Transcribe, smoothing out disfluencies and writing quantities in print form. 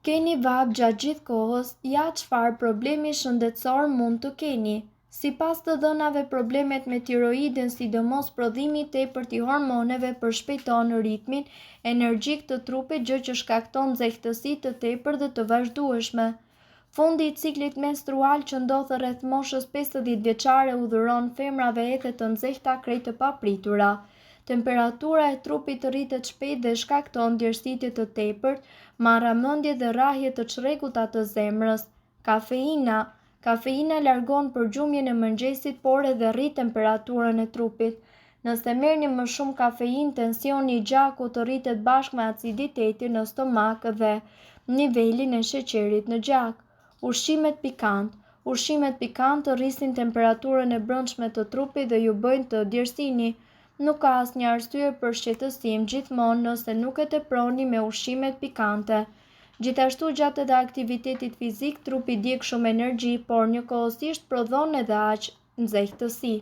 Keni vap gjatë gjithë kohës, ja çfarë problemi shëndetësor mund të keni. Sipas të dhënave, problemet me tiroidin, sidomos prodhimi i tepërt i hormoneve, përshpejton ritmin energjik të trupit, gjë që shkakton nxehtësi të tepërt dhe të vazhdueshme. Fundi i ciklit menstrual që ndodh rreth moshës 50 vjeçare udhëron femrave ethe të nxehta krejt të papritura. Temperatura e trupit rritet shpejt dhe shkakton djersitje të tepërt, marrëmendje dhe rrahje të çrregullta të zemrës. Kafeina largon përgjumjen e mëngjesit, por edhe rrit temperaturën e trupit. Nëse merrni më shumë kafeinë, tensioni i gjakut rritet bashkë me aciditetin në stomak dhe nivelin e sheqerit në gjak. Ushqimet pikantë rrisin temperaturën e brendshme të trupit dhe ju bëjnë të djersini. Nuk ka asnjë arsye për shqetësim gjithmonë nëse nuk e teproni me ushqimet pikante. Gjithashtu, gjatë edhe aktivitetit fizik, trupi djeg shumë energji, por njëkohësisht prodhon edhe aq nxehtësi.